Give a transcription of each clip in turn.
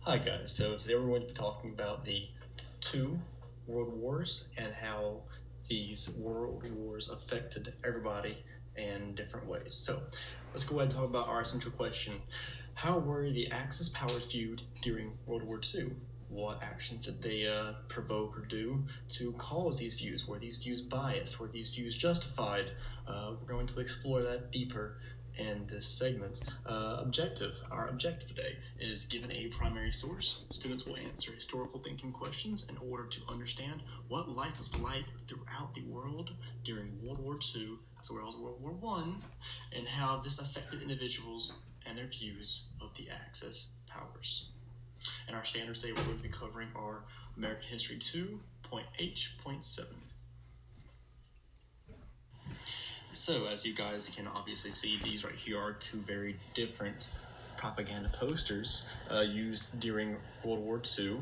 Hi guys, so today we're going to be talking about the two world wars and how these world wars affected everybody in different ways. So let's go ahead and talk about our central question. How were the Axis powers viewed during World War II? What actions did they provoke or do to cause these views? Were these views biased? Were these views justified? We're going to explore that deeper in this segment. Our objective today is given a primary source. Students will answer historical thinking questions in order to understand what life was like throughout the world during World War II, as well as World War I, and how this affected individuals and their views of the Axis powers. And our standards today we're going to be covering are American History 2.H.7. So, as you guys can obviously see, these right here are two very different propaganda posters used during World War II.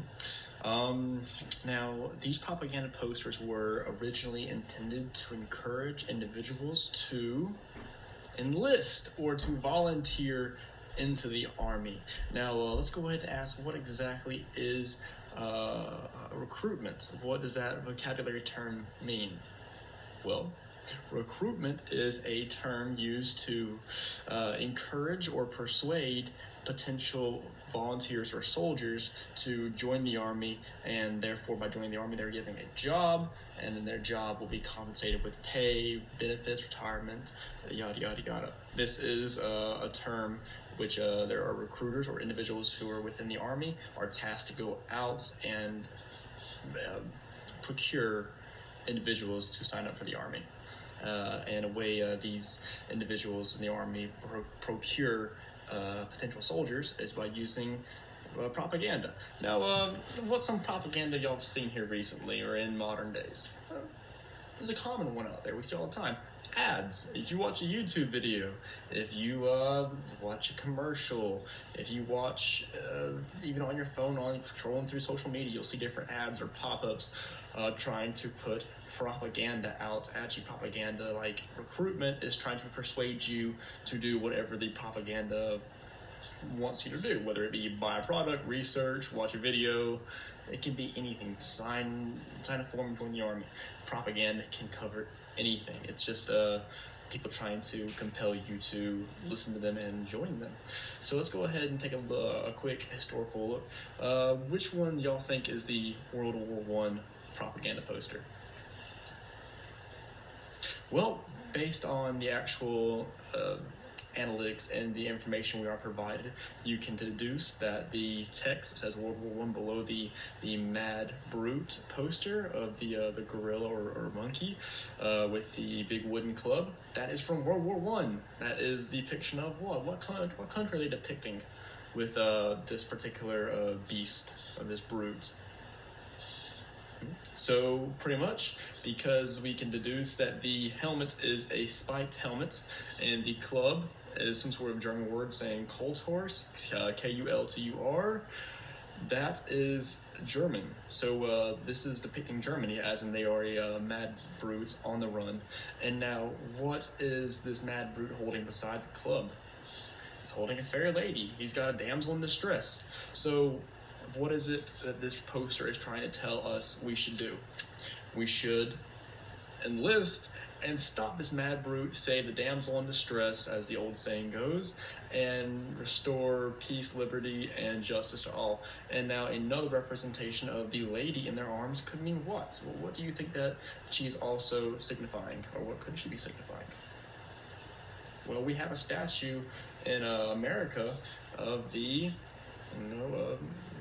Now, these propaganda posters were originally intended to encourage individuals to enlist or to volunteer into the army. Now, let's go ahead and ask, what exactly is recruitment? What does that vocabulary term mean? Well, recruitment is a term used to encourage or persuade potential volunteers or soldiers to join the army, and therefore by joining the army they're given a job, and then their job will be compensated with pay, benefits, retirement, yada yada yada. This is a term which there are recruiters or individuals who are within the army are tasked to go out and procure individuals to sign up for the army. And a way these individuals in the army procure potential soldiers is by using propaganda. Now, what's some propaganda y'all have seen here recently or in modern days? There's a common one out there we see all the time. Ads. If you watch a YouTube video, if you watch a commercial, if you watch even on your phone, on scrolling through social media, you'll see different ads or pop-ups trying to put propaganda out at you. Propaganda, like recruitment, is trying to persuade you to do whatever the propaganda wants you to do, whether it be buy a product, research, watch a video. It can be anything. Sign a form, join the army. Propaganda can cover anything. It's just people trying to compel you to listen to them and join them. So let's go ahead and take a quick historical look. Which one y'all think is the World War I propaganda poster? Well, based on the actual analytics and the information we are provided, you can deduce that the text says World War I below the Mad Brute poster of the gorilla or monkey with the big wooden club. That is from World War I. That is the depiction of what country are they depicting with this particular beast, of this brute? So pretty much, because we can deduce that the helmet is a spiked helmet and the club is some sort of German word saying Kultur, Kultur, that is German. So this is depicting Germany, as in they are a mad brute on the run. And now, what is this mad brute holding besides the club? He's holding a fair lady. He's got a damsel in distress. So what is it that this poster is trying to tell us we should do? We should enlist and stop this mad brute, save the damsel in distress, as the old saying goes, and restore peace, liberty, and justice to all. And now another representation of the lady in their arms could mean what? Well, what do you think that she's also signifying, or what could she be signifying? Well, we have a statue in America of the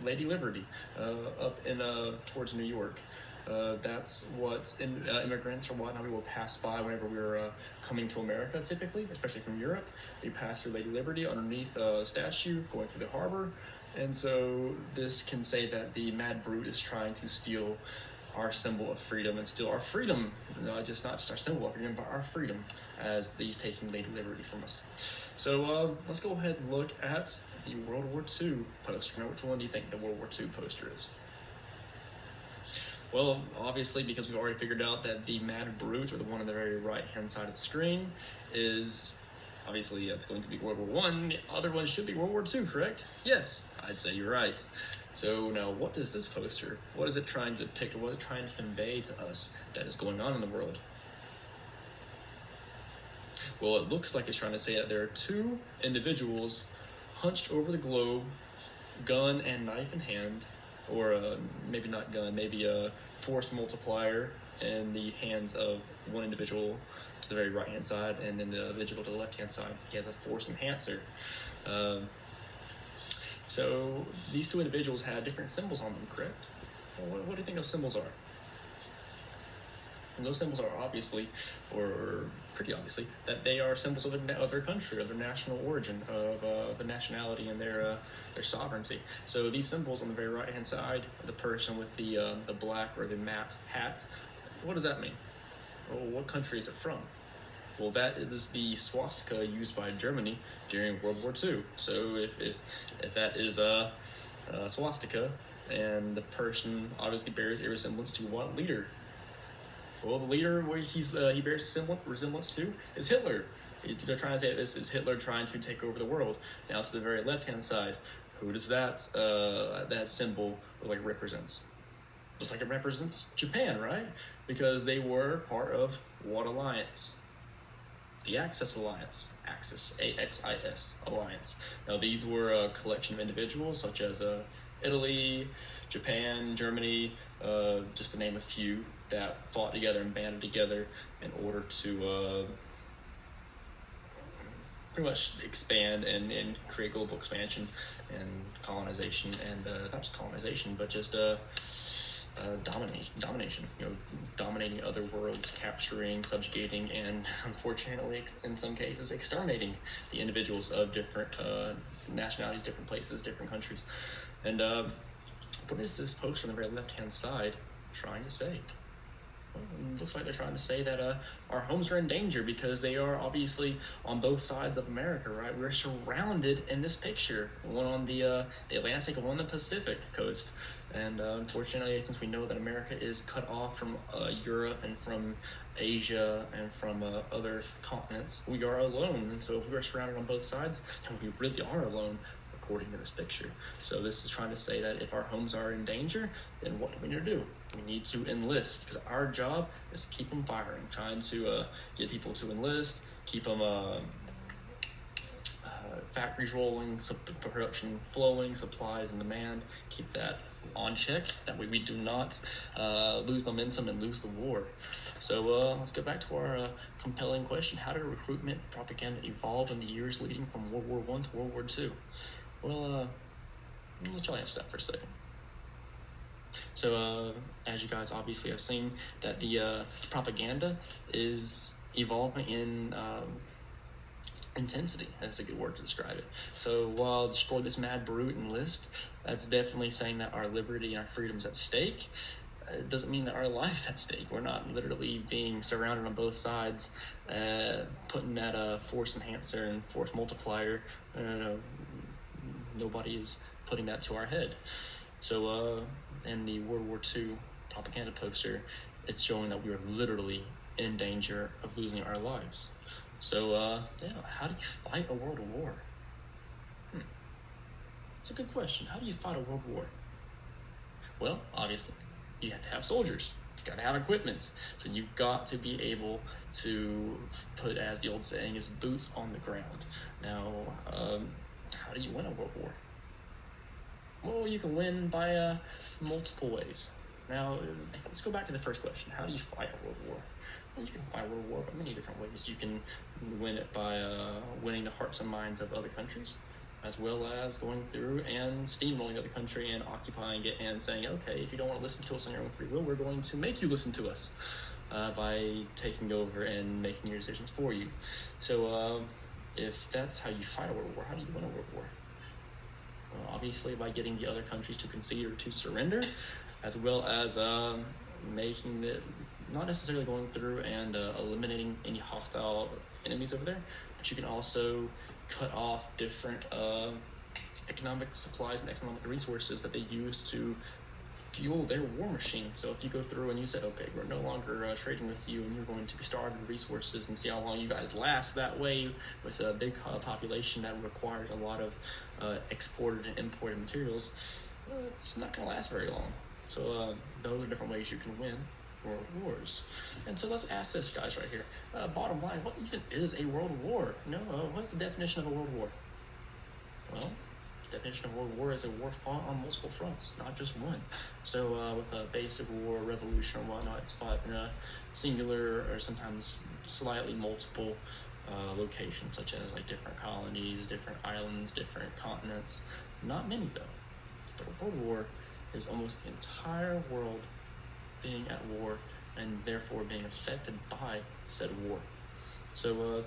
Lady Liberty up in towards New York. That's what immigrants or whatnot we will pass by whenever we're coming to America, typically, especially from Europe. We pass through Lady Liberty underneath a statue going through the harbor. And so this can say that the mad brute is trying to steal our symbol of freedom and steal our freedom, not just our symbol of freedom, but our freedom, as he's taking Lady Liberty from us. So let's go ahead and look at the World War II poster. Now, which one do you think the World War II poster is? Well, obviously, because we've already figured out that the Mad Brute, or the one on the very right-hand side of the screen, is Obviously, it's going to be World War One. The other one should be World War Two, correct? Yes, I'd say you're right. So now, what is this poster? What is it trying to depict, or what is it trying to convey to us that is going on in the world? Well, it looks like it's trying to say that there are two individuals hunched over the globe, gun and knife in hand, or maybe not gun, maybe a force multiplier in the hands of one individual to the very right hand side, and then the individual to the left hand side, he has a force enhancer. So these two individuals have different symbols on them, correct? Well, what do you think those symbols are? And those symbols are obviously, or pretty obviously, that they are symbols of their country, of their national origin, of the nationality and their sovereignty. So these symbols on the very right hand side, the person with the black or the matte hat, what does that mean? Well, what country is it from? Well, that is the swastika used by Germany during World War II. So if that is a swastika, and the person obviously bears a resemblance to what leader? Well, the leader he bears resemblance to is Hitler. They're trying to say this is Hitler trying to take over the world. Now to the very left-hand side, who does that symbol look like it represents? Looks like it represents Japan, right? Because they were part of what alliance? The Axis Alliance, Axis, A-X-I-S Alliance. Now these were a collection of individuals such as Italy, Japan, Germany, just to name a few, that fought together and banded together in order to pretty much expand and create global expansion and colonization, and not just colonization, but just domination, dominating other worlds, capturing, subjugating, and unfortunately, in some cases, exterminating the individuals of different nationalities, different places, different countries. And what is this poster on the very left-hand side trying to say? Well, it looks like they're trying to say that our homes are in danger because they are obviously on both sides of America, right? We're surrounded in this picture, one on the Atlantic and one on the Pacific coast. And unfortunately, since we know that America is cut off from Europe and from Asia and from other continents, we are alone. And so if we are surrounded on both sides, then we really are alone, according to this picture. So this is trying to say that if our homes are in danger, then what do we need to do? We need to enlist, because our job is to keep them firing, trying to get people to enlist, keep them factories rolling, production flowing, supplies and demand, keep that on check. That way we do not lose momentum and lose the war. So let's go back to our compelling question. How did recruitment propaganda evolve in the years leading from World War I to World War II? Well, let y'all answer that for a second. So as you guys obviously have seen, that the propaganda is evolving in intensity. That's a good word to describe it. So while destroy this mad brute and list, that's definitely saying that our liberty and our freedom's at stake. It doesn't mean that our life's at stake. We're not literally being surrounded on both sides, putting that force enhancer and force multiplier. Nobody is putting that to our head. So in the World War II propaganda poster, it's showing that we are literally in danger of losing our lives. So yeah, how do you fight a world war? It's a good question. How do you fight a world war? Well, obviously, you have to have soldiers. You got to have equipment. So you've got to be able to put, as the old saying is, boots on the ground. Now, how do you win a world war? Well, you can win by multiple ways. Now, let's go back to the first question. How do you fight a world war? Well, you can fight a world war by many different ways. You can win it by winning the hearts and minds of other countries, as well as going through and steamrolling the other country and occupying it and saying, okay, if you don't want to listen to us on your own free will, we're going to make you listen to us by taking over and making your decisions for you. So if that's how you fight a world war, how do you win a world war? Well, obviously by getting the other countries to concede or to surrender, as well as making the, not necessarily going through and eliminating any hostile enemies over there, but you can also cut off different economic supplies and economic resources that they use to fuel their war machine. So if you go through and you say, okay, we're no longer trading with you, and you're going to be starved of resources, and see how long you guys last that way with a big population that requires a lot of exported and imported materials, it's not going to last very long. So those are different ways you can win world wars. And so let's ask this, guys, right here. Bottom line, what even is a world war? What's the definition of a world war? Well, the definition of world war is a war fought on multiple fronts, not just one. So with a basic war, revolution, or whatnot, it's fought in a singular or sometimes slightly multiple locations, such as like different colonies, different islands, different continents. Not many, though. But a world war is almost the entire world being at war and therefore being affected by said war. So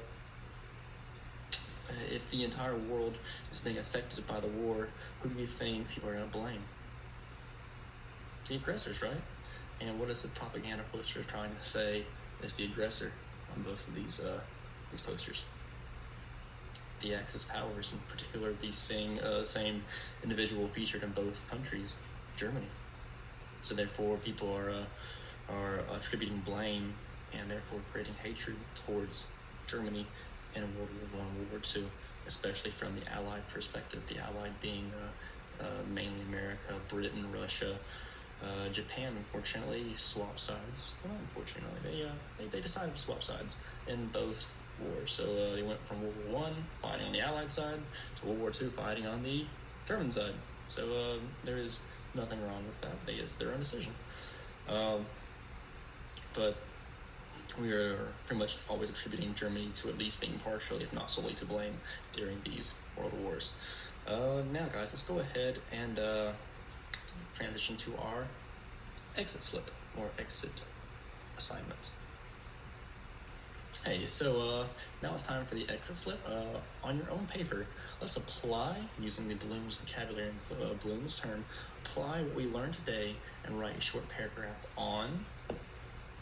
if the entire world is being affected by the war, who do you think people are going to blame? The aggressors, right? And what is the propaganda poster trying to say is the aggressor on both of these posters? The Axis powers, in particular, the same individual featured in both countries, Germany. So therefore, people are attributing blame and therefore creating hatred towards Germany in World War I and World War II, especially from the Allied perspective. The Allied being mainly America, Britain, Russia, Japan. Unfortunately, swapped sides. Well, not unfortunately, they decided to swap sides in both wars. So they went from World War I fighting on the Allied side to World War II fighting on the German side. So there is nothing wrong with that. It's their own decision. But we are pretty much always attributing Germany to at least being partially, if not solely, to blame during these world wars. Now, guys, let's go ahead and transition to our exit slip or exit assignment. Hey, so now it's time for the exit slip. On your own paper, let's apply, using the Bloom's vocabulary and Bloom's term, apply what we learned today and write a short paragraph on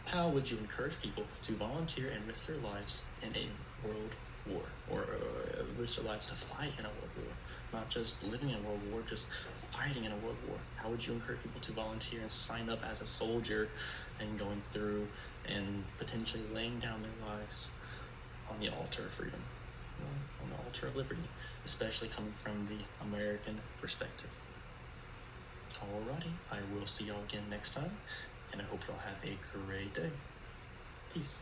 how would you encourage people to volunteer and risk their lives in a world war, or risk their lives to fight in a world war, not just living in a world war, just fighting in a world war. How would you encourage people to volunteer and sign up as a soldier and going through and potentially laying down their lives on the altar of freedom, on the altar of liberty, especially coming from the American perspective? Alrighty, I will see y'all again next time, and I hope y'all have a great day. Peace.